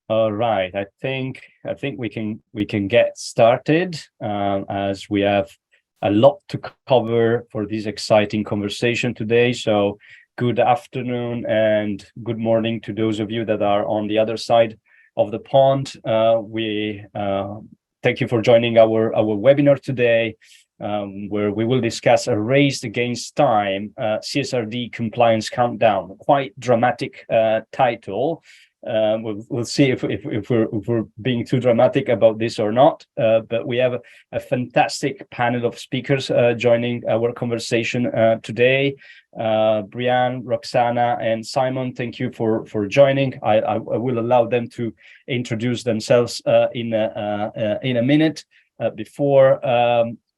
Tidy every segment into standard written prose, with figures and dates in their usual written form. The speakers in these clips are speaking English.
All right. I think we can get started as we have a lot to cover for this exciting conversation today. So good afternoon and good morning to those of you that are on the other side of the pond. We thank you for joining our webinar today, where we will discuss a race against time, CSRD compliance countdown. Quite dramatic title. We'll see if we're being too dramatic about this or not. But we have a fantastic panel of speakers joining our conversation today. Brian, Roxana, and Simon, thank you for joining. I will allow them to introduce themselves in a minute. Before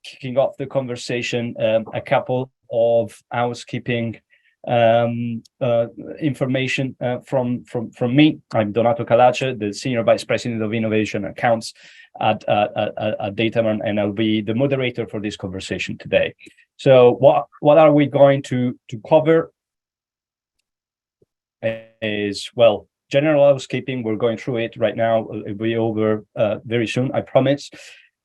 kicking off the conversation, a couple of housekeeping information from me. I'm Donato Calace, the Senior Vice President of Innovation Accounts at Dataman, and I'll be the moderator for this conversation today. So what are we going to cover is, well, general housekeeping. We're going through it right now. It'll be over very soon, I promise.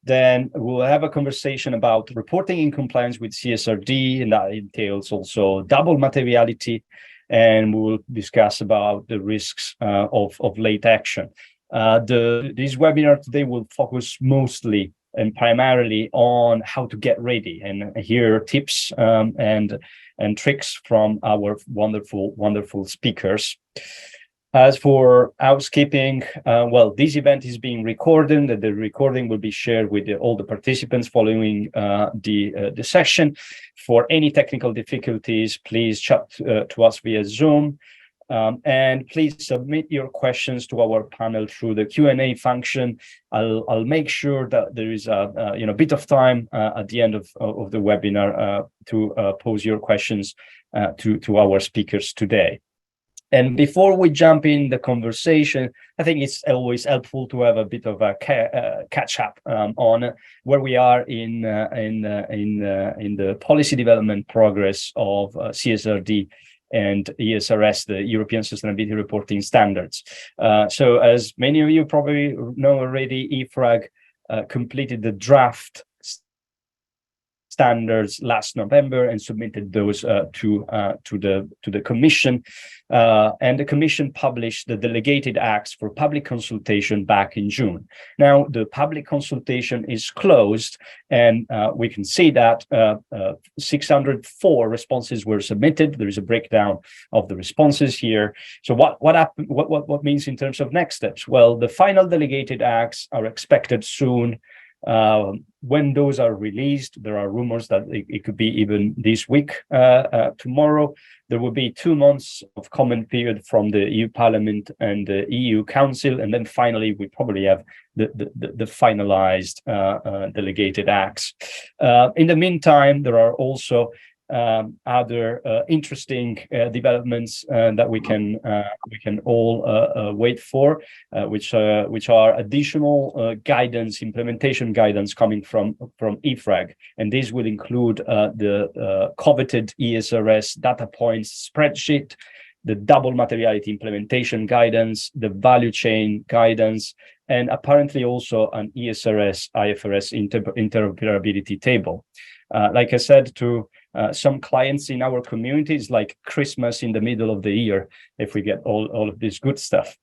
Then we'll have a conversation about reporting in compliance with CSRD, and that entails also double materiality, and we'll discuss about the risks of late action. This webinar today will focus mostly and primarily on how to get ready and hear tips and tricks from our wonderful speakers. As for housekeeping, well, this event is being recorded, and the recording will be shared with all the participants following the session. For any technical difficulties, please chat to us via Zoom, and please submit your questions to our panel through the Q&A function. I'll make sure that there is a bit of time at the end of the webinar to pose your questions to our speakers today. And before we jump in the conversation, I think it's always helpful to have a bit of a catch up on where we are in the policy development progress of CSRD and ESRS, the European Sustainability Reporting Standards. So as many of you probably know already, EFRAG completed the draft standards last November and submitted those to the Commission, and the Commission published the delegated acts for public consultation back in June. Now the public consultation is closed, and we can see that 604 responses were submitted. There is a breakdown of the responses here. So what means in terms of next steps? Well, the final delegated acts are expected soon. When those are released, there are rumors that it could be even this week, tomorrow. There will be 2 months of comment period from the EU Parliament and the EU Council, and then finally we probably have the finalized delegated acts. In the meantime, there are also other interesting developments that we can all wait for, which are additional guidance, implementation guidance coming from EFRAG, and these will include the coveted ESRS data points spreadsheet, the double materiality implementation guidance, the value chain guidance, and apparently also an ESRS IFRS interoperability table. Like I said to some clients in our communities, like Christmas in the middle of the year, if we get all of this good stuff.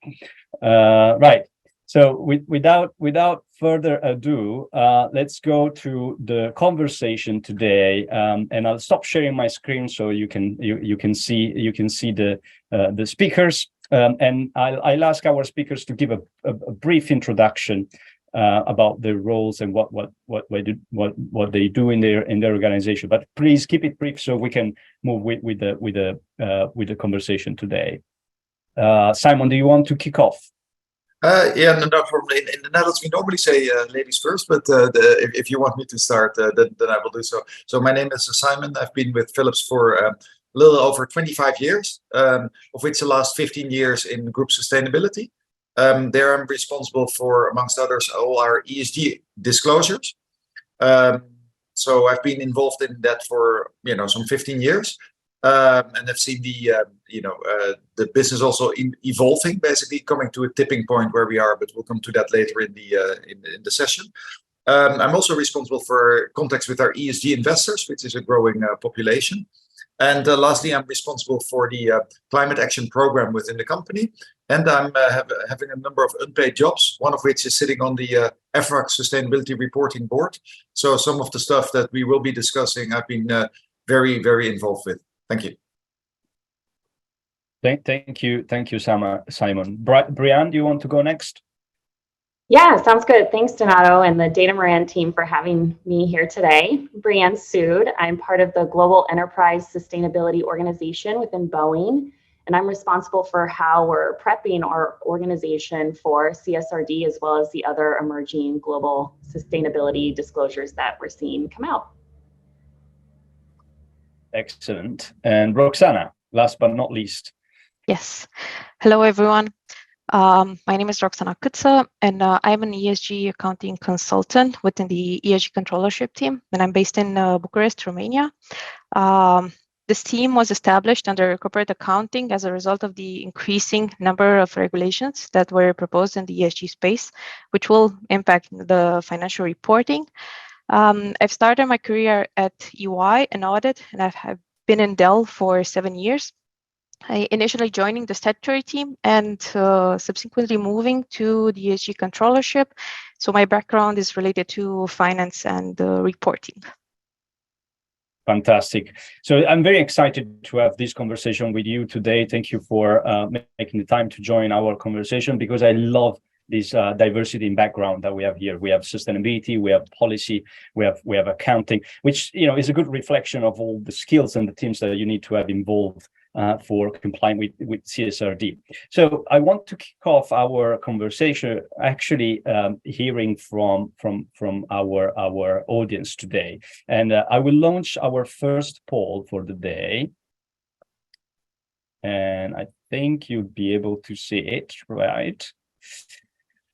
Right. So without further ado, let's go to the conversation today, and I'll stop sharing my screen so you can see the speakers, and I'll ask our speakers to give a brief introduction about their roles and what they do in their organization. But please keep it brief so we can move with the conversation today. Simon, do you want to kick off? Yeah, no problem. In the Netherlands, we normally say ladies first, but if you want me to start, then I will do so. So my name is Simon. I've been with Philips for a little over 25 years, of which the last 15 years in group sustainability. There I'm responsible for, amongst others, all our ESG disclosures. So I've been involved in that for some 15 years. and I've seen the business also evolving, basically coming to a tipping point where we are, but we'll come to that later in the session. I'm also responsible for contacts with our ESG investors, which is a growing population. And lastly, I'm responsible for the climate action program within the company. And I'm having a number of unpaid jobs, one of which is sitting on the EFRAG Sustainability Reporting Board. So some of the stuff that we will be discussing, I've been very, very involved with. Thank you. Thank you, Simon. Brianne, do you want to go next? Yeah, sounds good. Thanks, Donato and the Data Moran team for having me here today. Brianne Sood. I'm part of the Global Enterprise Sustainability Organization within Boeing, and I'm responsible for how we're prepping our organization for CSRD as well as the other emerging global sustainability disclosures that we're seeing come out. Excellent. And Roxana, last but not least. Yes. Hello, everyone. My name is Roxana Kutsa, and I'm an ESG accounting consultant within the ESG controllership team, and I'm based in Bucharest, Romania. This team was established under corporate accounting as a result of the increasing number of regulations that were proposed in the ESG space, which will impact the financial reporting. I've started my career at EY in audit, and I've been in Dell for 7 years. I initially joining the statutory team and subsequently moving to the ESG controllership. So my background is related to finance and reporting. Fantastic. So I'm very excited to have this conversation with you today. Thank you for making the time to join our conversation, because I love this diversity in background that we have here. We have sustainability, we have policy, we have accounting, which is a good reflection of all the skills and the teams that you need to have involved for complying with CSRD. So I want to kick off our conversation actually hearing from our audience today, and I will launch our first poll for the day, and I think you'll be able to see it, right?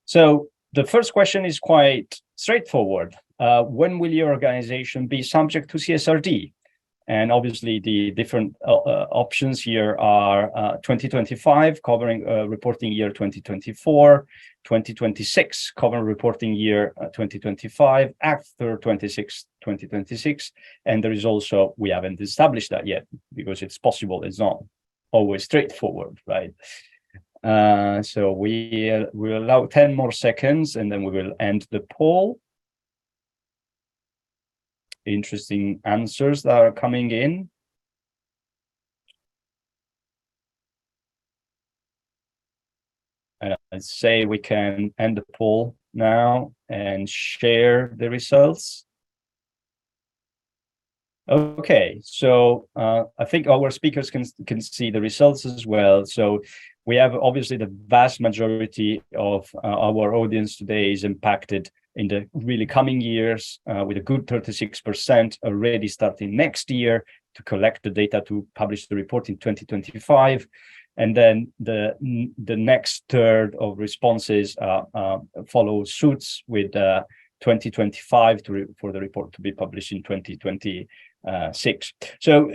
So the first question is quite straightforward. When will your organization be subject to CSRD? And obviously, the different options here are 2025, covering reporting year 2024, 2026, covering reporting year 2025, after 2026, and there is also, we haven't established that yet, because it's possible, it's not always straightforward, right? So we'll allow 10 more seconds, and then we will end the poll. Interesting answers that are coming in. I'd say we can end the poll now and share the results. Okay, so I think our speakers can see the results as well. So we have obviously the vast majority of our audience today is impacted in the really coming years, with a good 36% already starting next year to collect the data to publish the report in 2025. And then the next third of responses follow suits with 2025 for the report to be published in 2026. So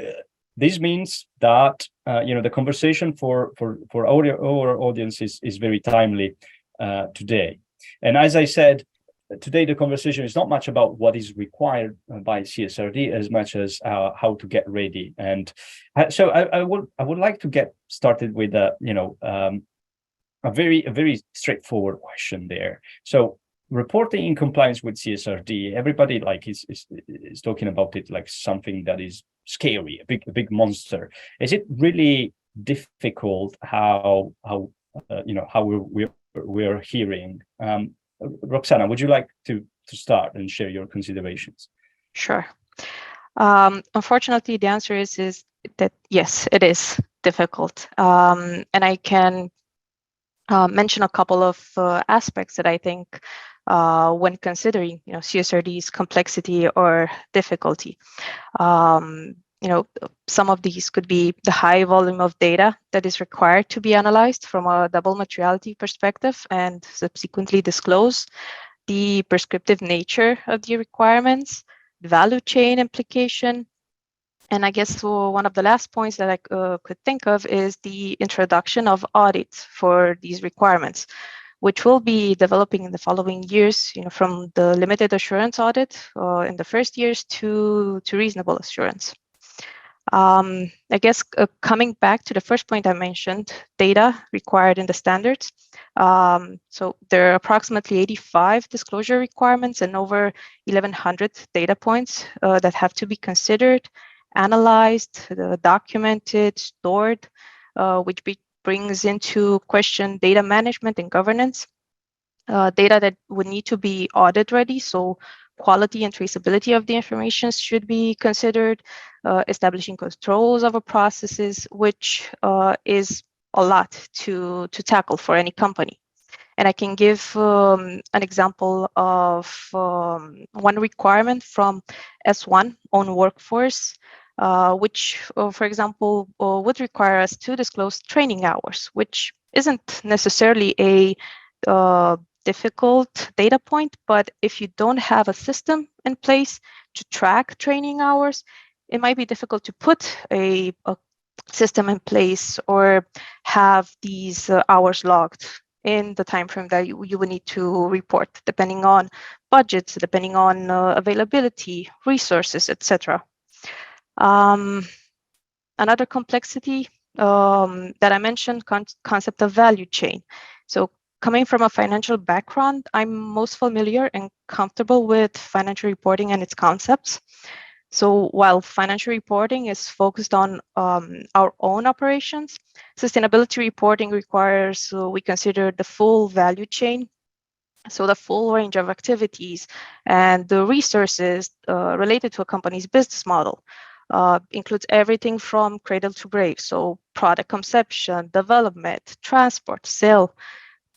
this means that the conversation for our audience is very timely today. And as I said, today the conversation is not much about what is required by CSRD as much as how to get ready. And so I would like to get started with a very straightforward question there. So reporting in compliance with CSRD, everybody is talking about it like something that is scary, a big monster. Is it really difficult? How we're hearing? Roxana, would you like to start and share your considerations? Sure. Unfortunately, the answer is that yes, it is difficult, and I can mention a couple of aspects that I think when considering CSRD's complexity or difficulty. Some of these could be the high volume of data that is required to be analyzed from a double materiality perspective and subsequently disclose, the prescriptive nature of the requirements, the value chain implication, And I guess one of the last points that I could think of is the introduction of audits for these requirements, which will be developing in the following years, from the limited assurance audit in the first years to reasonable assurance. I guess coming back to the first point I mentioned, data required in the standards. So there are approximately 85 disclosure requirements and over 1,100 data points that have to be considered, analyzed, documented, stored, which brings into question data management and governance. Data that would need to be audit ready, so quality and traceability of the information should be considered, establishing controls over processes, which is a lot to tackle for any company. And I can give an example of one requirement from S1 on workforce, which, for example, would require us to disclose training hours, which isn't necessarily a difficult data point, but if you don't have a system in place to track training hours, it might be difficult to put a system in place or have these hours logged in the time frame that you would need to report, depending on budgets, depending on availability, resources, etc. Another complexity that I mentioned, concept of value chain. So coming from a financial background, I'm most familiar and comfortable with financial reporting and its concepts. So while financial reporting is focused on our own operations, sustainability reporting requires we consider the full value chain. So the full range of activities and the resources related to a company's business model includes everything from cradle to grave. So product conception, development, transport, sale,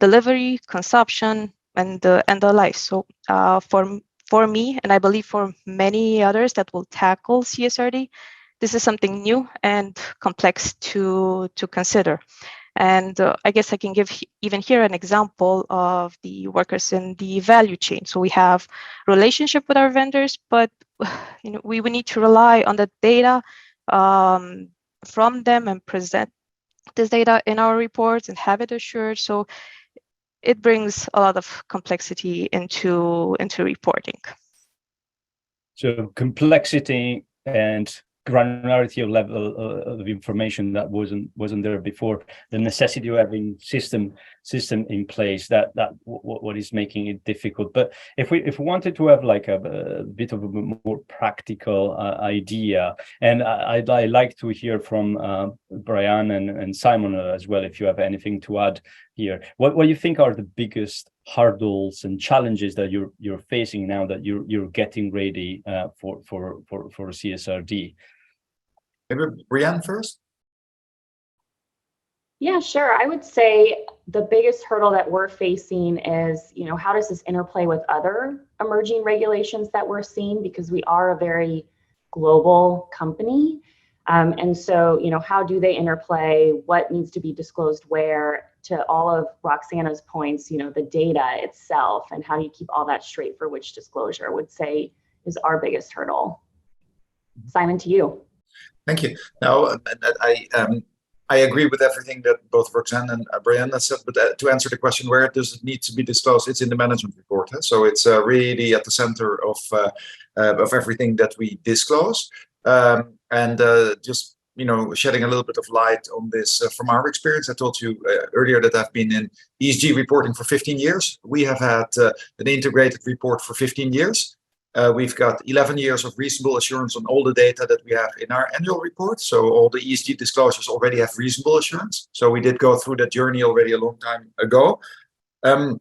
delivery, consumption, and the life. So for me, and I believe for many others that will tackle CSRD, this is something new and complex to consider. And I guess I can give even here an example of the workers in the value chain. So we have relationship with our vendors, but we would need to rely on the data from them and present this data in our reports and have it assured. So it brings a lot of complexity into reporting. So complexity and granularity of level of information that wasn't there before, the necessity of having system in place, that what is making it difficult. But if we wanted to have like a bit of a more practical idea, and I'd like to hear from Brian and Simon as well, if you have anything to add here. What do you think are the biggest hurdles and challenges that you're facing now that you're getting ready for CSRD? Maybe Brian first? Yeah, sure. I would say the biggest hurdle that we're facing is, how does this interplay with other emerging regulations that we're seeing? Because we are a very global company. And so, how do they interplay? What needs to be disclosed where? To all of Roxana's points, the data itself, and how do you keep all that straight for which disclosure, I would say is our biggest hurdle. Simon, to you. Thank you. Now, I agree with everything that both Roxanne and Brian said, but to answer the question, where does it need to be disclosed? It's in the management report. So it's really at the center of everything that we disclose. And just, shedding a little bit of light on this from our experience. I told you earlier that I've been in ESG reporting for 15 years. We have had an integrated report for 15 years. We've got 11 years of reasonable assurance on all the data that we have in our annual report. So all the ESG disclosures already have reasonable assurance. So we did go through that journey already a long time ago. And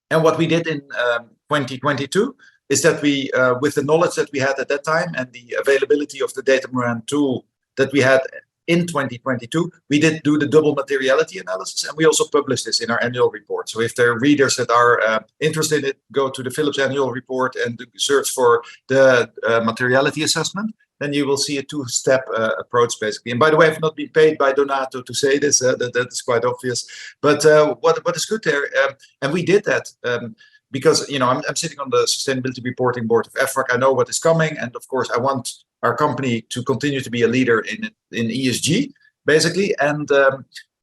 what we did in 2022 is that we, with the knowledge that we had at that time and the availability of the Datamoran tool that we had in 2022, we did do the double materiality analysis, and we also published this in our annual report. So if there are readers that are interested in it, go to the Philips annual report and search for the materiality assessment, then you will see a two-step approach, basically. And by the way, I've not been paid by Donato to say this, that is quite obvious. But what is good there, and we did that, because I'm sitting on the sustainability reporting board of EFRAC. I know what is coming, and of course I want our company to continue to be a leader in ESG, basically. And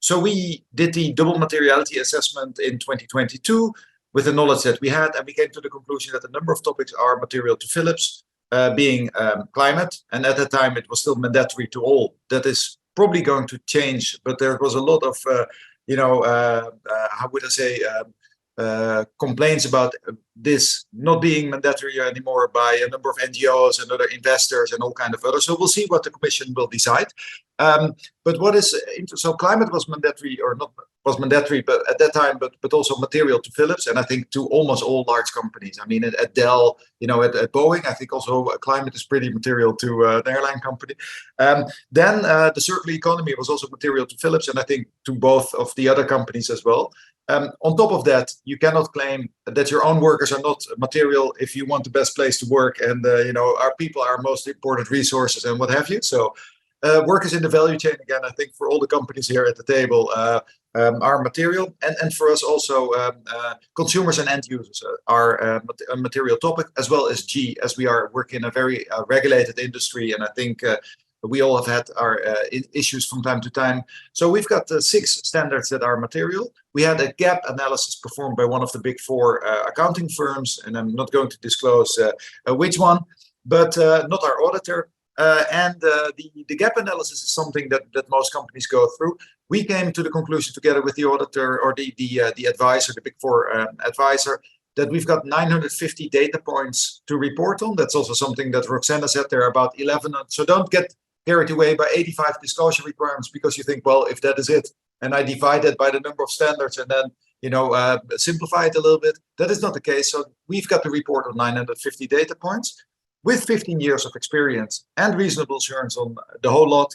so we did the double materiality assessment in 2022 with the knowledge that we had, and we came to the conclusion that a number of topics are material to Philips, being climate, and at that time it was still mandatory to all. That is probably going to change, but there was a lot of, how would I say, complaints about this not being mandatory anymore by a number of NGOs and other investors and all kind of others. So we'll see what the Commission will decide. But what is so climate was mandatory, or not was mandatory, but at that time, but also material to Philips, and I think to almost all large companies. I mean, at Dell, at Boeing, I think also climate is pretty material to the airline company. Then the circular economy was also material to Philips, and I think to both of the other companies as well. On top of that, you cannot claim that your own workers are not material if you want the best place to work, and our people are most important resources and what have you. So workers in the value chain, again, I think for all the companies here at the table are material, and for us also consumers and end users are a material topic, as well as G, as we are working in a very regulated industry, and I think we all have had our issues from time to time. So we've got 6 standards that are material. We had a gap analysis performed by one of the big 4 accounting firms, and I'm not going to disclose which one, but not our auditor. And the gap analysis is something that most companies go through. We came to the conclusion together with the auditor, or the advisor, the big 4 advisor, that we've got 950 data points to report on. That's also something that Roxana said. There are about 11. So don't get carried away by 85 disclosure requirements because you think, well, if that is it, and I divide it by the number of standards and then simplify it a little bit. That is not the case. So we've got the report of 950 data points. With 15 years of experience and reasonable assurance on the whole lot,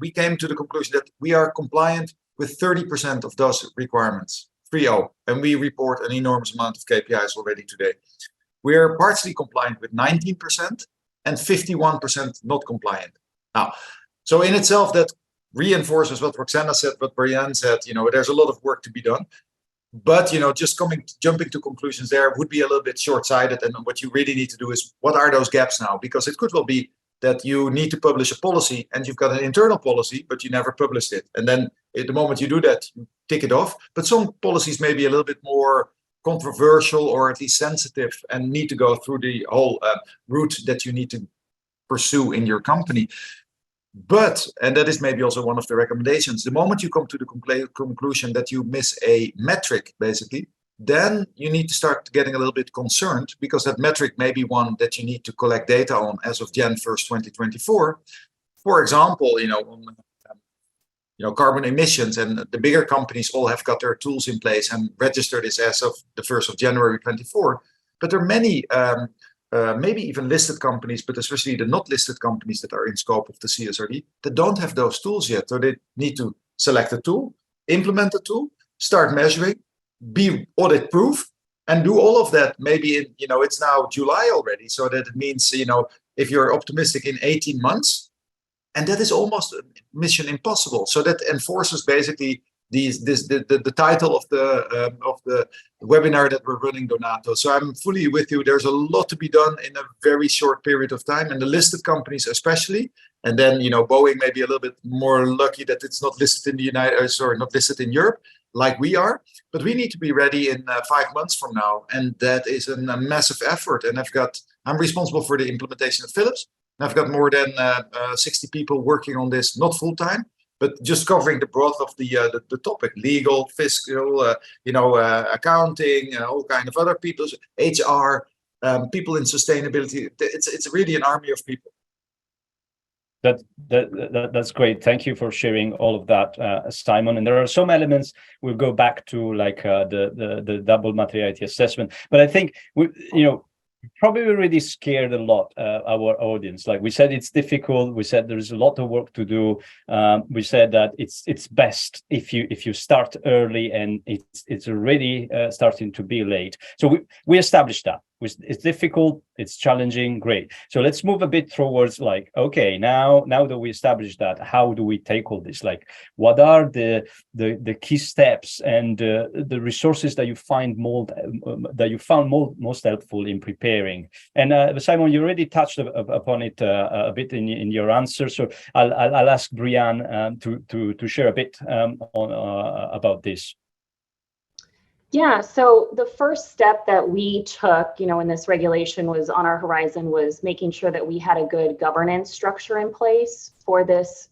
we came to the conclusion that we are compliant with 30% of those requirements, 3-0, and we report an enormous amount of KPIs already today. We are partially compliant with 19% and 51% not compliant. Now, so in itself, that reinforces what Roxana said, what Brianne said, there's a lot of work to be done. But just jumping to conclusions there would be a little bit short-sighted. And what you really need to do is, what are those gaps now? Because it could well be that you need to publish a policy and you've got an internal policy, but you never published it. And then at the moment you do that, you tick it off. But some policies may be a little bit more controversial or at least sensitive and need to go through the whole route that you need to pursue in your company. But, and that is maybe also one of the recommendations, the moment you come to the conclusion that you miss a metric, basically, then you need to start getting a little bit concerned, because that metric may be one that you need to collect data on as of Jan 1st, 2024. For example, on carbon emissions, and the bigger companies all have got their tools in place and registered this as of the 1st of January 24. But there are many maybe even listed companies, but especially the not listed companies that are in scope of the CSRD that don't have those tools yet. So they need to select a tool, implement the tool, start measuring, be audit proof, and do all of that. Maybe in, it's now July already, so that it means, if you're optimistic, in 18 months, and that is almost mission impossible. So that enforces basically the title of the webinar that we're running, Donato. So I'm fully with you. There's a lot to be done in a very short period of time, and the listed companies especially. And then Boeing may be a little bit more lucky that it's not listed in the not listed in Europe like we are. But we need to be ready in 5 months from now, and that is a massive effort. And I'm responsible for the implementation at Philips. And I've got more than 60 people working on this, not full time, but just covering the breadth of the topic: legal, fiscal, accounting, all kind of other people, HR, people in sustainability. It's really an army of people. That's great. Thank you for sharing all of that, Simon. And there are some elements we'll go back to, like the double materiality assessment. But I think probably already scared a lot our audience. Like we said, it's difficult. We said there's a lot of work to do. We said that it's best if you start early, and it's already starting to be late. So we established that. It's difficult, it's challenging, great. So let's move a bit towards like, okay, now that we established that, how do we tackle this? Like, what are the key steps and the resources that you found most helpful in preparing? And Simon, you already touched upon it a bit in your answer. So I'll ask Brianne to share a bit about this. Yeah, so the first step that we took, when this regulation was on our horizon, was making sure that we had a good governance structure in place for this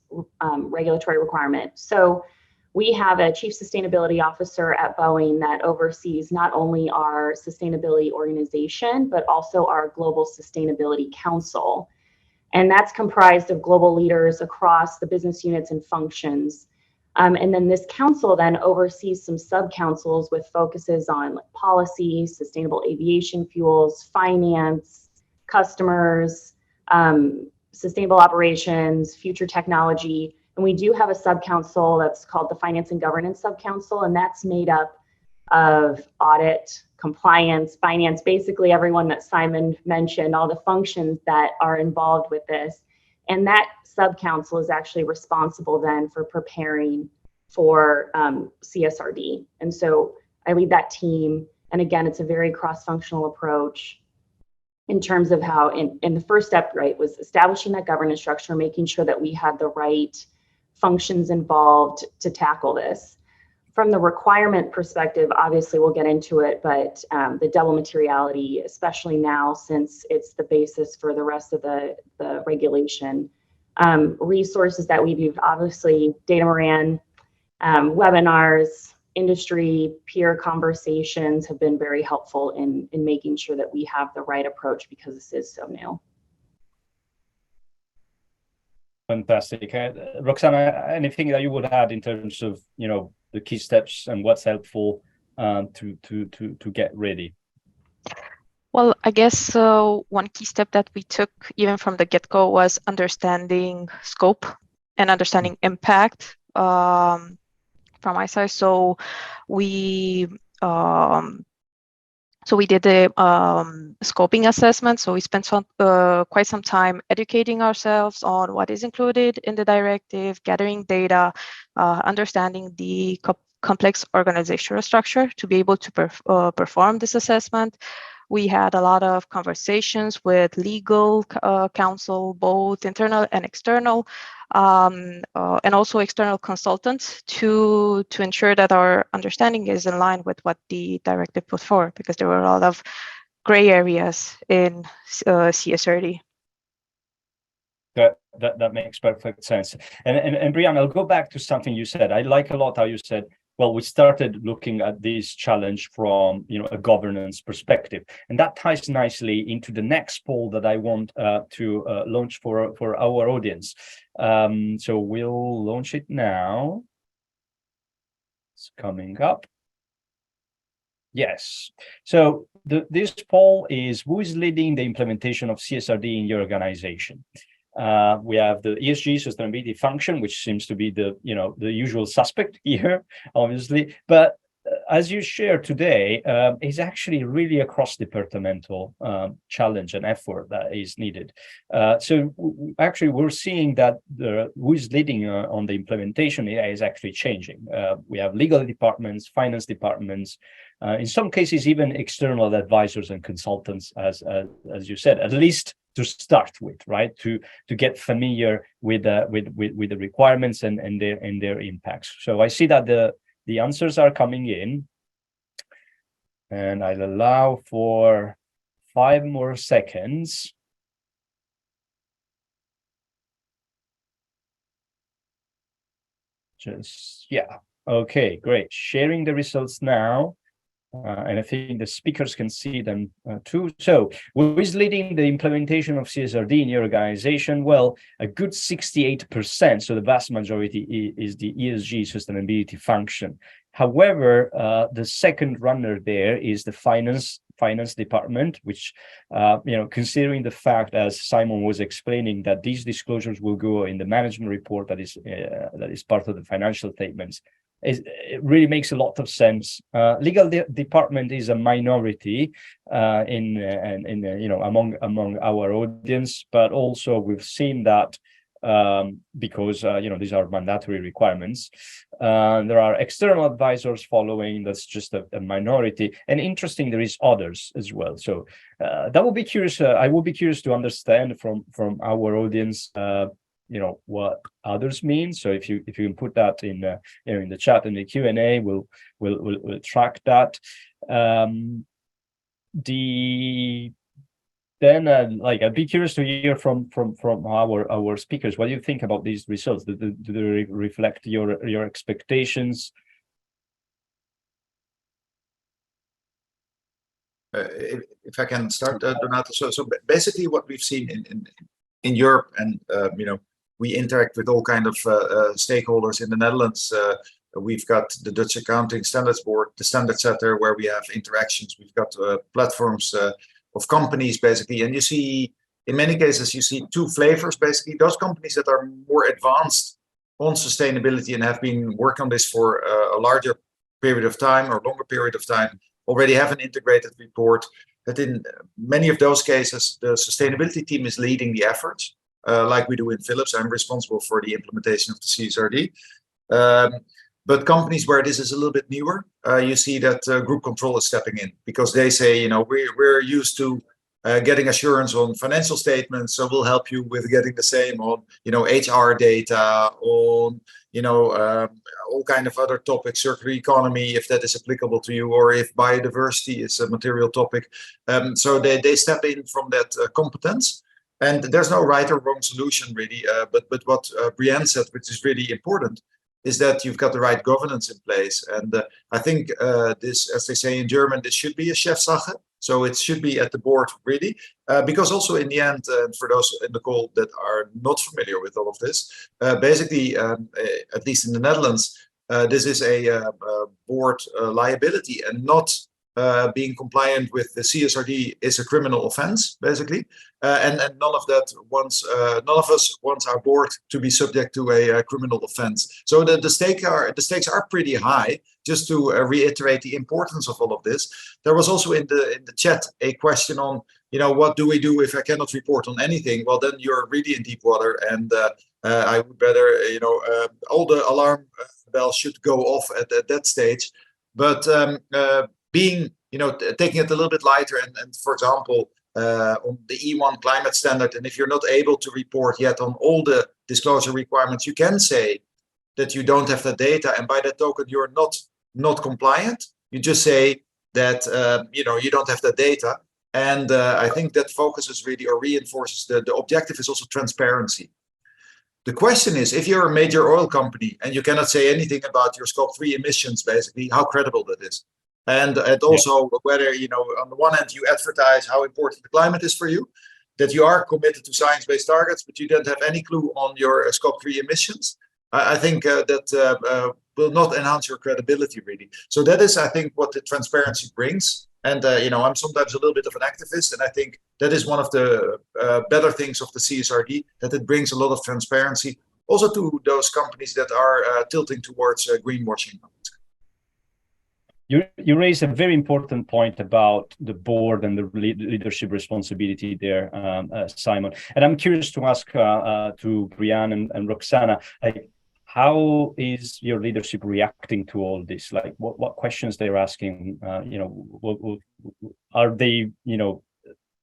regulatory requirement. So we have a chief sustainability officer at Boeing that oversees not only our sustainability organization, but also our global sustainability council. And that's comprised of global leaders across the business units and functions. And then this council then oversees some sub-councils with focuses on policy, sustainable aviation fuels, finance, customers, sustainable operations, future technology. And we do have a sub-council that's called the Finance and Governance Sub-Council, and that's made up of audit, compliance, finance, basically everyone that Simon mentioned, all the functions that are involved with this. And that sub-council is actually responsible then for preparing for CSRD. And so I lead that team. And again, it's a very cross-functional approach in terms of how, in the first step, right, was establishing that governance structure, making sure that we had the right functions involved to tackle this. From the requirement perspective, obviously we'll get into it, but the double materiality, especially now since it's the basis for the rest of the regulation. Resources that we've used, obviously Data Moran, webinars, industry, peer conversations have been very helpful in making sure that we have the right approach because this is so new. Fantastic. Roxana, anything that you would add in terms of, the key steps and what's helpful to get ready? Well, I guess one key step that we took even from the get-go was understanding scope and understanding impact from my side. So we did a scoping assessment. So we spent quite some time educating ourselves on what is included in the directive, gathering data, understanding the complex organizational structure to be able to perform this assessment. We had a lot of conversations with legal counsel, both internal and external, and also external consultants to ensure that our understanding is in line with what the directive put forward, because there were a lot of gray areas in CSRD. That makes perfect sense. And Brianne, I'll go back to something you said. I like a lot how you said, well, we started looking at this challenge from a governance perspective, and that ties nicely into the next poll that I want to launch for our audience. So we'll launch it now. It's coming up. Yes. So this poll is: who is leading the implementation of CSRD in your organization? We have the ESG sustainability function, which seems to be the usual suspect here, obviously. But as you shared today, is actually really a cross-departmental challenge and effort that is needed. So actually, we're seeing that who is leading on the implementation is actually changing. We have legal departments, finance departments, in some cases even external advisors and consultants, as you said, at least to start with, right? To get familiar with the requirements and their impacts. So I see that the answers are coming in, and I'll allow for 5 more seconds. Okay, great. Sharing the results now. And I think the speakers can see them too. So who is leading the implementation of CSRD in your organization? Well, a good 68%, so the vast majority is the ESG sustainability function. However, the second runner there is the finance department, which, considering the fact, as Simon was explaining, that these disclosures will go in the management report that is part of the financial statements. it really makes a lot of sense. Legal department is a minority among our audience, but also we've seen that because these are mandatory requirements. There are external advisors following. That's just a minority. And interesting, there is others as well. So that would be curious. I would be curious to understand from our audience, what others mean. So if you can put that in in the chat, in the Q&A, we'll track that. Then I'd be curious to hear from our speakers. What do you think about these results? Do they reflect your expectations? If I can start, Donato. So basically, what we've seen in Europe, and we interact with all kind of stakeholders in the Netherlands. We've got the Dutch Accounting Standards Board, the standard setter, where we have interactions. We've got platforms of companies, basically, and you see, in many cases, you see two flavors, basically. Those companies that are more advanced on sustainability and have been working on this for a larger period of time or longer period of time already have an integrated report. That in many of those cases, the sustainability team is leading the efforts, like we do in Philips. I'm responsible for the implementation of the CSRD. But companies where this is a little bit newer, you see that group control is stepping in, because they say, we're used to getting assurance on financial statements, so we'll help you with getting the same on, HR data, on, all kind of other topics, circular economy, if that is applicable to you, or if biodiversity is a material topic. So they step in from that competence. And there's no right or wrong solution, really. But what Brienne said, which is really important, is that you've got the right governance in place. And I think this, as they say in German, this should be a Chefsache. So it should be at the board, really. Because also in the end, for those in the call that are not familiar with all of this, basically, at least in the Netherlands, this is a board liability, and not being compliant with the CSRD is a criminal offense, basically, and none of us wants our board to be subject to a criminal offense. So the stakes are pretty high. Just to reiterate the importance of all of this, there was also in the chat a question on, what do we do if I cannot report on anything? Well, then you're really in deep water, and I would better, all the alarm bells should go off at that stage. But being, taking it a little bit lighter, and for example, on the E1 climate standard, and if you're not able to report yet on all the disclosure requirements, you can say that you don't have the data, and by that token, you're not compliant. You just say that, you don't have the data. And I think that focuses really, or reinforces the objective is also transparency. The question is, if you're a major oil company and you cannot say anything about your scope 3 emissions, basically, how credible that is. And also whether, on the one hand, you advertise how important the climate is for you, that you are committed to science-based targets, but you don't have any clue on your scope 3 emissions. I think that will not enhance your credibility, really. So that is, I think, what the transparency brings. And, I'm sometimes a little bit of an activist, and I think that is one of the better things of the CSRD, that it brings a lot of transparency also to those companies that are tilting towards greenwashing. You raise a very important point about the board and the leadership responsibility there, Simon. And I'm curious to ask to Brianne and Roxana, how is your leadership reacting to all this? Like, what questions they're asking? Are they,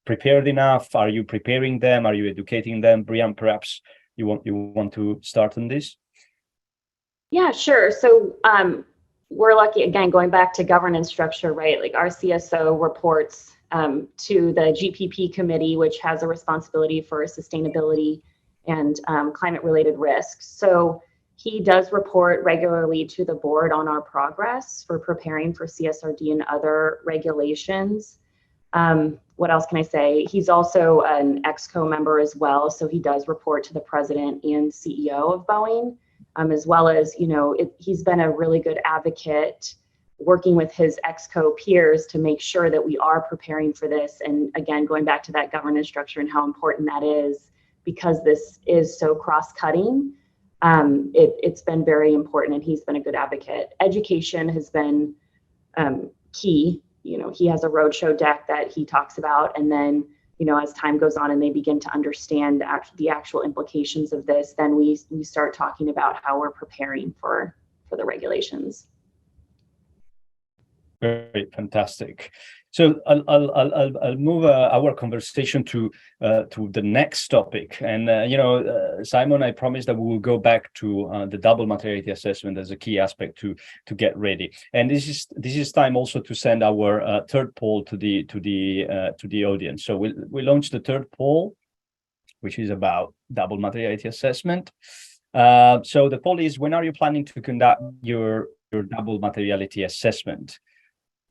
prepared enough? Are you preparing them? Are you educating them? Brianne, perhaps you want to start on this? Yeah, sure. So we're lucky, again, going back to governance structure, right? Like our CSO reports to the GPP committee, which has a responsibility for sustainability and climate-related risks. So he does report regularly to the board on our progress for preparing for CSRD and other regulations. What else can I say? He's also an EXCO member as well, so he does report to the president and CEO of Boeing, as well as, he's been a really good advocate working with his EXCO peers to make sure that we are preparing for this. And again, going back to that governance structure and how important that is, because this is so cross-cutting. it's been very important, and he's been a good advocate. Education has been key. He has a roadshow deck that he talks about, and then as time goes on and they begin to understand the actual implications of this, then we start talking about how we're preparing for the regulations. Great, fantastic. So I'll move our conversation to the next topic, and Simon, I promised that we will go back to the double materiality assessment as a key aspect to get ready. And this is time also to send our third poll to the audience. So we launched the third poll, which is about double materiality assessment. So the poll is: when are you planning to conduct your double materiality assessment?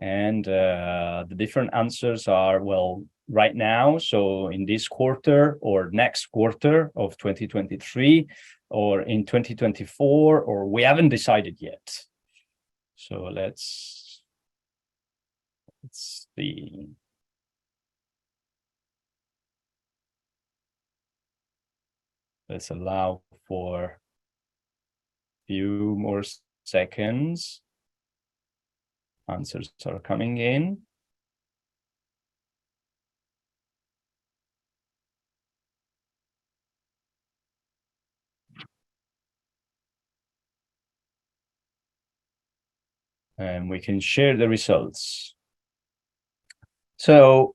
And the different answers are, well, right now, so in this quarter or next quarter of 2023, or in 2024, or we haven't decided yet. So let's see. Let's allow for a few more seconds. Answers are coming in. And we can share the results. So,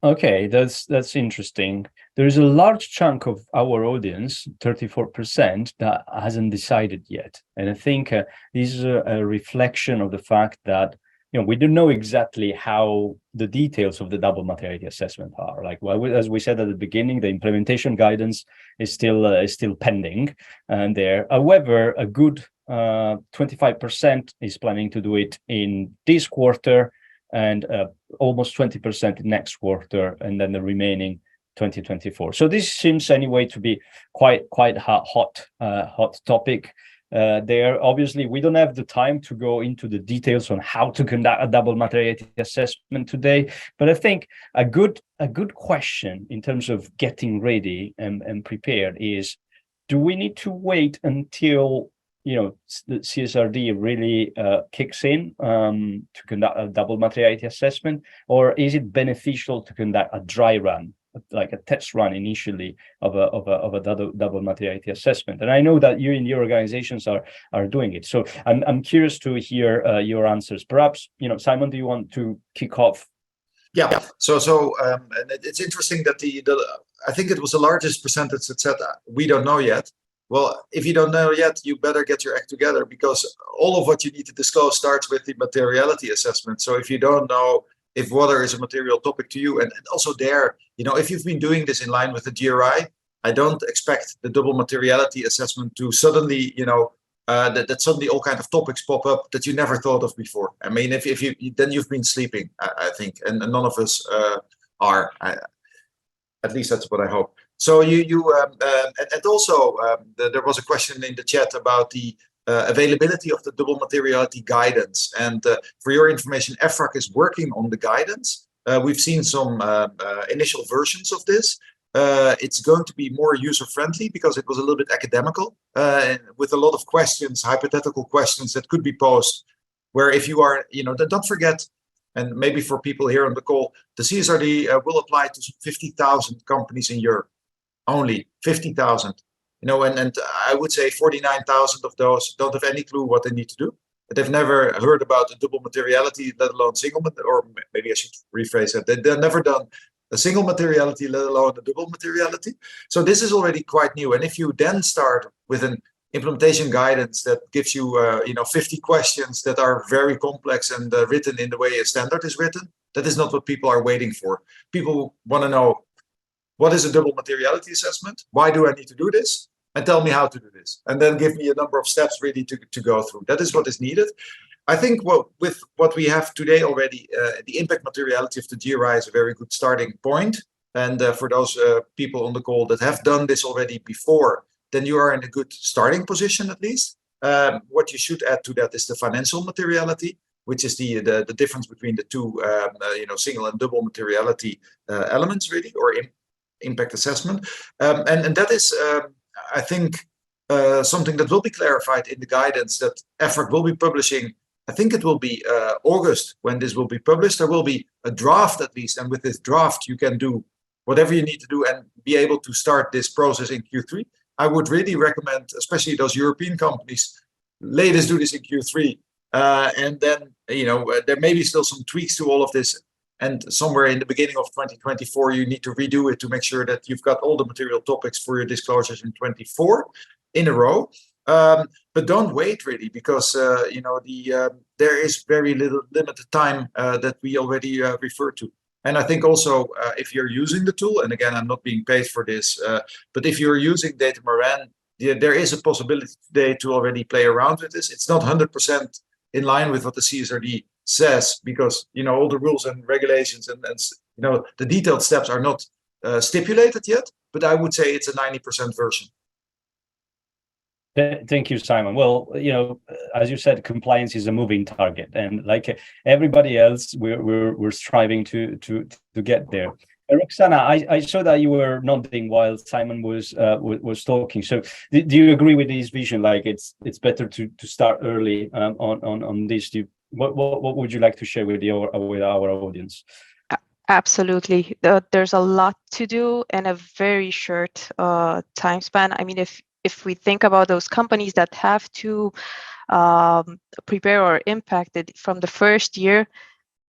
okay, that's interesting. There is a large chunk of our audience, 34%, that hasn't decided yet. And I think this is a reflection of the fact that we don't know exactly how the details of the double materiality assessment are. Like, well, as we said at the beginning, the implementation guidance is still pending, and there. However, a good 25% is planning to do it in this quarter, and almost 20% next quarter, and then the remaining 2024. So this seems anyway to be quite hot topic. There, obviously, we don't have the time to go into the details on how to conduct a double materiality assessment today, but I think a good question in terms of getting ready and prepared is: do we need to wait until the CSRD really kicks in to conduct a double materiality assessment, or is it beneficial to conduct a dry run, like a test run initially of a double materiality assessment? And I know that you in your organizations are doing it. So I'm curious to hear your answers. Perhaps Simon, do you want to kick off? Yeah. So and it's interesting that I think it was the largest percentage that said we don't know yet. Well, if you don't know yet, you better get your act together, because all of what you need to disclose starts with the materiality assessment. So if you don't know if water is a material topic to you, and also there, if you've been doing this in line with the GRI, I don't expect the double materiality assessment to suddenly, that suddenly all kind of topics pop up that you never thought of before. I mean, if you then you've been sleeping, I think, and none of us are. At least that's what I hope. So and also there was a question in the chat about the availability of the double materiality guidance. And for your information, EFRAG is working on the guidance. We've seen some initial versions of this. It's going to be more user-friendly because it was a little bit academical, with a lot of questions, hypothetical questions that could be posed, where if you are, don't forget, and maybe for people here on the call, the CSRD will apply to 50,000 companies in Europe. Only 50,000, and I would say 49,000 of those don't have any clue what they need to do. But they've never heard about a double materiality, let alone single, or maybe I should rephrase it. They've never done a single materiality, let alone a double materiality. So this is already quite new. And if you then start with an implementation guidance that gives you, 50 questions that are very complex and written in the way a standard is written, that is not what people are waiting for. People want to know, what is a double materiality assessment? Why do I need to do this? And tell me how to do this. And then give me a number of steps really to go through. That is what is needed. I think with what we have today already, the impact materiality of the GRI is a very good starting point. And for those people on the call that have done this already before, then you are in a good starting position at least. What you should add to that is the financial materiality, which is the difference between the two, single and double materiality elements really, or impact assessment. And that is, I think, something that will be clarified in the guidance that EFRAG will be publishing. I think it will be August when this will be published. There will be a draft at least, and with this draft you can do whatever you need to do and be able to start this process in Q3. I would really recommend, especially those European companies, latest do this in Q3, and then there may be still some tweaks to all of this. And somewhere in the beginning of 2024, you need to redo it to make sure that you've got all the material topics for your disclosures in 24 in a row. But don't wait really, because there is very limited time that we already referred to. And I think also if you're using the tool, and again, I'm not being paid for this, but if you're using Datamoran, there is a possibility today to already play around with this. It's not 100% in line with what the CSRD says, because all the rules and regulations and the detailed steps are not stipulated yet, but I would say it's a 90% version. Thank you, Simon. Well, as you said, compliance is a moving target, and like everybody else, we're striving to get there. Roxana, I saw that you were nodding while Simon was talking. So, do you agree with this vision? Like, it's better to start early on this. What would you like to share with our audience? Absolutely. There's a lot to do in a very short time span. I mean, if we think about those companies that have to prepare or impact it from the first year,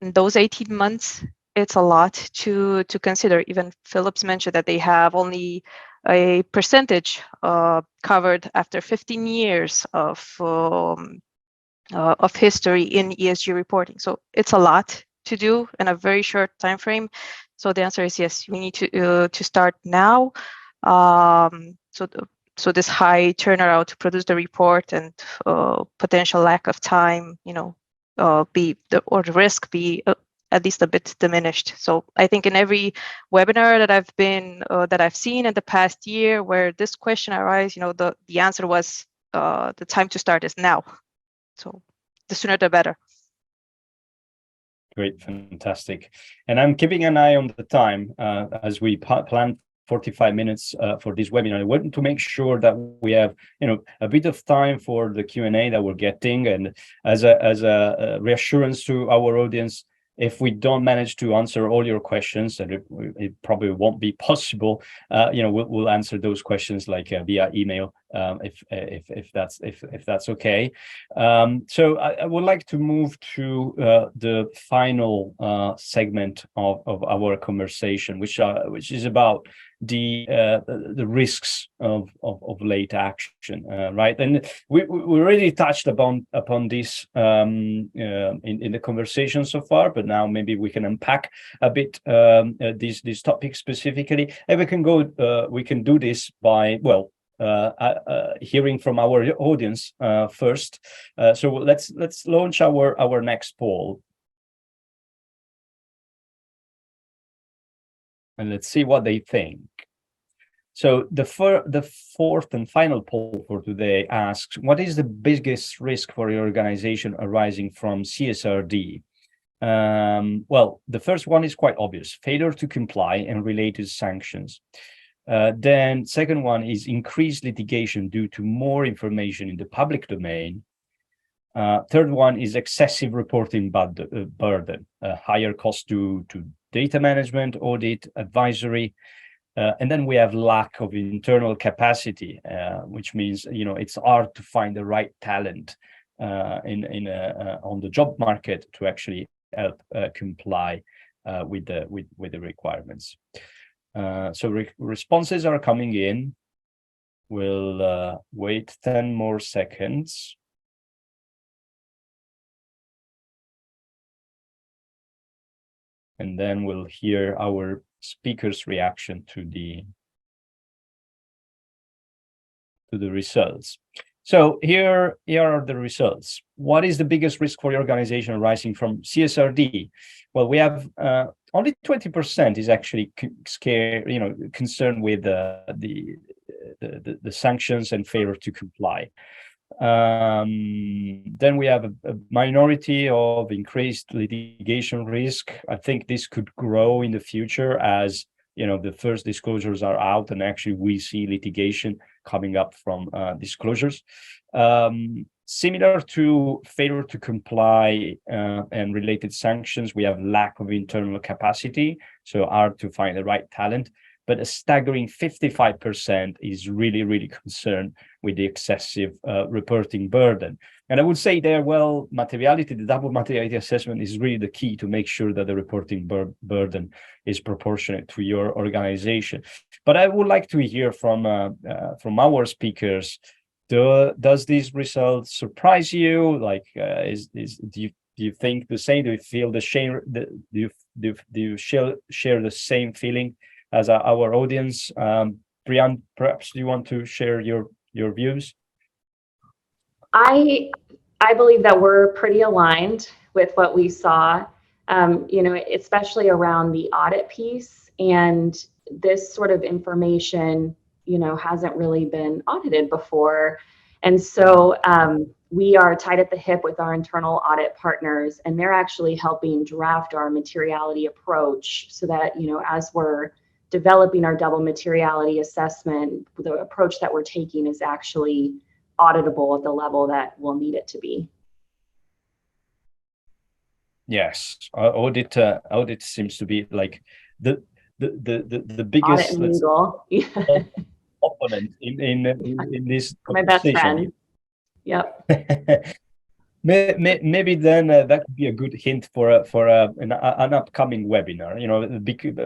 in those 18 months, it's a lot to consider. Even Philip's mentioned that they have only a percentage covered after 15 years of history in ESG reporting. So it's a lot to do in a very short time frame. So the answer is yes, we need to start now. So this high turnaround to produce the report and potential lack of time, the risk be at least a bit diminished. So I think in every webinar that I've seen in the past year where this question arises, the answer was the time to start is now. So the sooner the better. Great, fantastic. And I'm keeping an eye on the time as we plan 45 minutes for this webinar. I want to make sure that we have a bit of time for the Q&A that we're getting, and as a reassurance to our audience, if we don't manage to answer all your questions, and it probably won't be possible, we'll answer those questions like via email, if that's okay. So I would like to move to the final segment of our conversation, which is about the risks of late action, right? And we already touched upon this in the conversation so far, but now maybe we can unpack a bit this topic specifically, and we can do this by hearing from our audience first. So let's launch our next poll. And let's see what they think. So the fourth and final poll for today asks, what is the biggest risk for your organization arising from CSRD? Well, the first one is quite obvious: failure to comply and related sanctions. Then second one is increased litigation due to more information in the public domain. Third one is excessive reporting burden, higher cost to data management, audit, advisory. And then we have lack of internal capacity, which means it's hard to find the right talent on the job market to actually help comply with the requirements. So responses are coming in. We'll wait 10 more seconds. And then we'll hear our speaker's reaction to the results. So here are the results. What is the biggest risk for your organization arising from CSRD? Well, we have only 20% is actually concerned with the sanctions and failure to comply. Then we have a minority of increased litigation risk. I think this could grow in the future as the first disclosures are out, and actually we see litigation coming up from disclosures. Similar to failure to comply and related sanctions, we have lack of internal capacity, so hard to find the right talent. But a staggering 55% is really, really concerned with the excessive reporting burden. And I would say there, well, materiality, the double materiality assessment is really the key to make sure that the reporting burden is proportionate to your organization. But I would like to hear from our speakers. Does these results surprise you? Like, do you think the same? Do you feel the share? Do you share the same feeling as our audience? Brianne, perhaps do you want to share your views? I believe that we're pretty aligned with what we saw, especially around the audit piece. And this sort of information, hasn't really been audited before. And so we are tied at the hip with our internal audit partners, and they're actually helping draft our materiality approach so that, as we're developing our double materiality assessment, the approach that we're taking is actually auditable at the level that we'll need it to be. Yes, audit seems to be like the biggest opponent in this my best friend. Yep. Maybe then that could be a good hint for an upcoming webinar.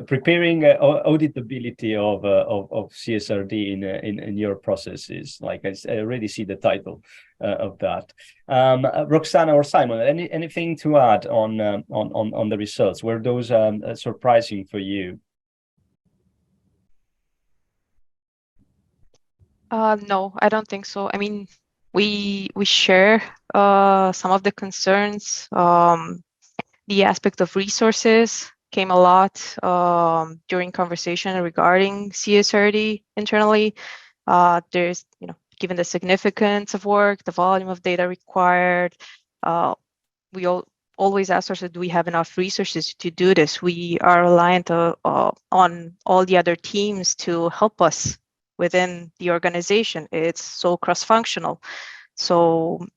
Preparing auditability of CSRD in your processes. Like I already see the title of that. Roxana or Simon, anything to add on the results? Were those surprising for you? No, I don't think so. I mean, we share some of the concerns. The aspect of resources came a lot during conversation regarding CSRD internally. There's, given the significance of work, the volume of data required, we always ask ourselves, do we have enough resources to do this? We are reliant on all the other teams to help us within the organization. It's so cross-functional. So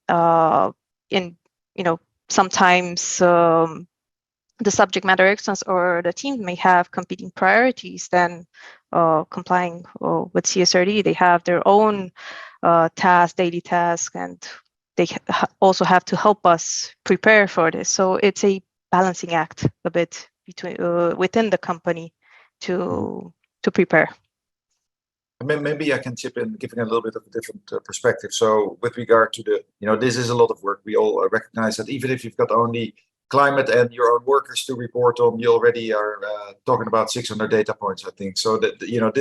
sometimes the subject matter experts or the team may have competing priorities than complying with CSRD. They have their own daily tasks, and they also have to help us prepare for this. So it's a balancing act a bit between within the company to prepare. Maybe I can chip in, giving a little bit of a different perspective. So with regard to this is a lot of work. We all recognize that even if you've got only climate and your own workers to report on, you already are talking about 600 data points, I think. So that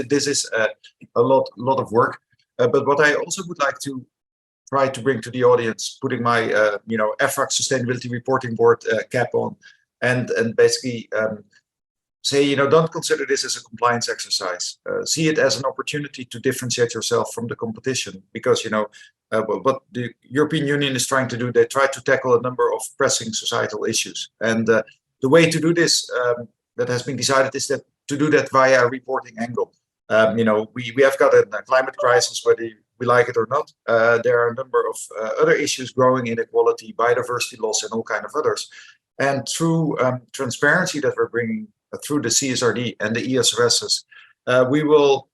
this is a lot of work. But what I also would like to try to bring to the audience, putting my EFRAG Sustainability Reporting Board cap on, and basically say, don't consider this as a compliance exercise. See it as an opportunity to differentiate yourself from the competition, because what the European Union is trying to do, they try to tackle a number of pressing societal issues, and the way to do this that has been decided is that to do that via a reporting angle. We have got a climate crisis, whether we like it or not. There are a number of other issues: growing inequality, biodiversity loss, and all kind of others. And through transparency that we're bringing through the CSRD and the ESRSs, we will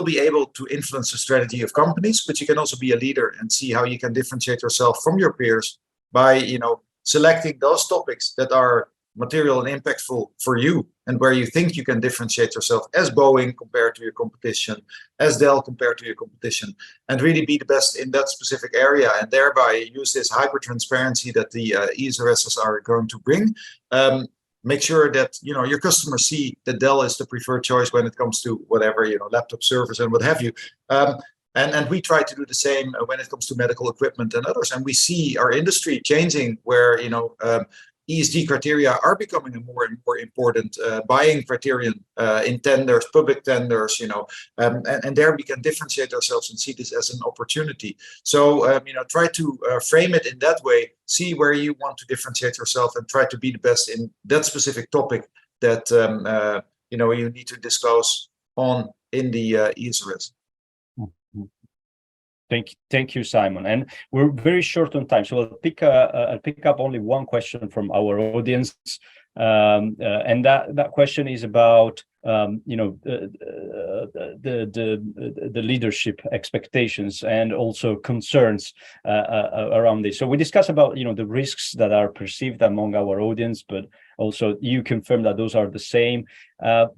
be able to influence the strategy of companies, but you can also be a leader and see how you can differentiate yourself from your peers by, selecting those topics that are material and impactful for you, and where you think you can differentiate yourself as Boeing compared to your competition, as Dell compared to your competition, and really be the best in that specific area, and thereby use this hyper transparency that the ESRSs are going to bring. Make sure that your customers see that Dell is the preferred choice when it comes to whatever, laptop servers and what have you. And we try to do the same when it comes to medical equipment and others. And we see our industry changing, where ESG criteria are becoming a more and more important buying criterion in tenders, public tenders, and there we can differentiate ourselves and see this as an opportunity. So, try to frame it in that way, see where you want to differentiate yourself, and try to be the best in that specific topic that you need to disclose on in the ESRS. Thank you, Simon. And we're very short on time, so I'll pick up only one question from our audience, and that question is about the leadership expectations and also concerns around this. So we discussed about the risks that are perceived among our audience, but also you confirm that those are the same.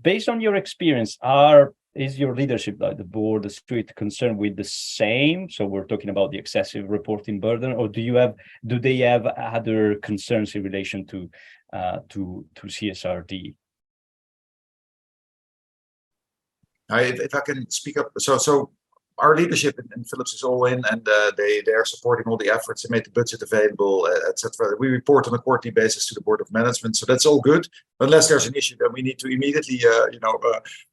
Based on your experience, is your leadership, like the board, the street, concerned with the same? So we're talking about the excessive reporting burden, or do they have other concerns in relation to CSRD? If I can speak up, so our leadership in Philips is all in, and they are supporting all the efforts. They made the budget available, etc. We report on a quarterly basis to the board of management, so that's all good. Unless there's an issue, then we need to immediately,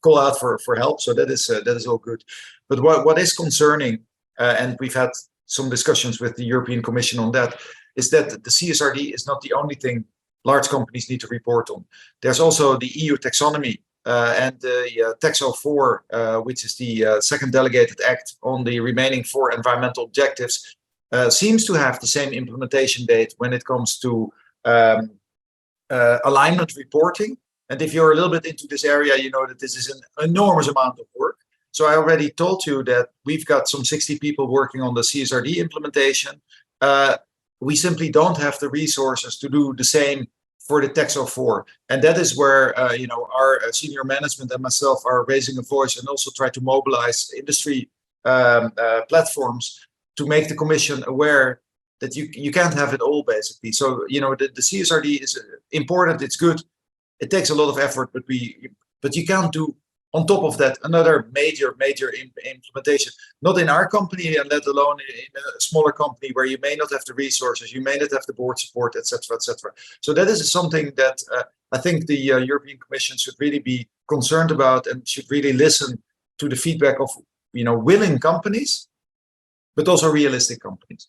call out for help. So that is all good. But what is concerning, and we've had some discussions with the European Commission on that, is that the CSRD is not the only thing large companies need to report on. There's also the EU taxonomy. And the Taxo 4, which is the second delegated act on the remaining 4 environmental objectives, seems to have the same implementation date when it comes to alignment reporting. And if you're a little bit into this area, you know that this is an enormous amount of work. So I already told you that we've got some 60 people working on the CSRD implementation. We simply don't have the resources to do the same for the Taxo 4. And that is where our senior management and myself are raising a voice and also try to mobilize industry platforms to make the Commission aware that you can't have it all, basically. So the CSRD is important, it's good, it takes a lot of effort, but you can't do on top of that another major implementation, not in our company, and let alone in a smaller company where you may not have the resources, you may not have the board support, etc., etc. So that is something that I think the European Commission should really be concerned about and should really listen to the feedback of willing companies, but also realistic companies.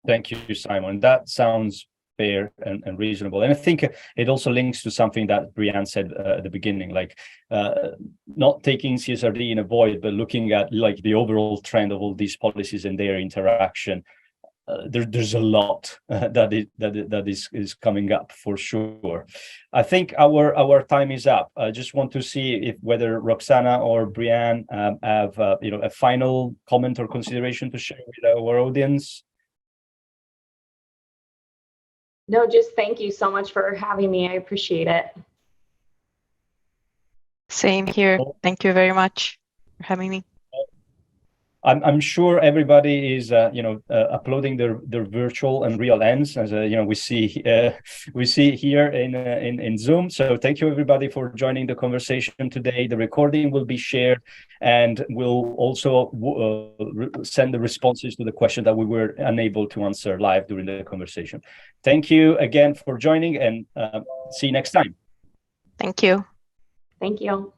Thank you, Simon. That sounds fair and reasonable, and I think it also links to something that Brianne said at the beginning, like not taking CSRD in a void, but looking at like the overall trend of all these policies and their interaction. There's a lot that is coming up for sure. I think our time is up. I just want to see whether Roxana or Brianne have a final comment or consideration to share with our audience. No, just thank you so much for having me. I appreciate it. Same here. Thank you very much for having me. I'm sure everybody is uploading their virtual and real ends, as we see here in Zoom. So thank you everybody for joining the conversation today. The recording will be shared, and we'll also send the responses to the question that we were unable to answer live during the conversation. Thank you again for joining, and see you next time. Thank you. Thank you.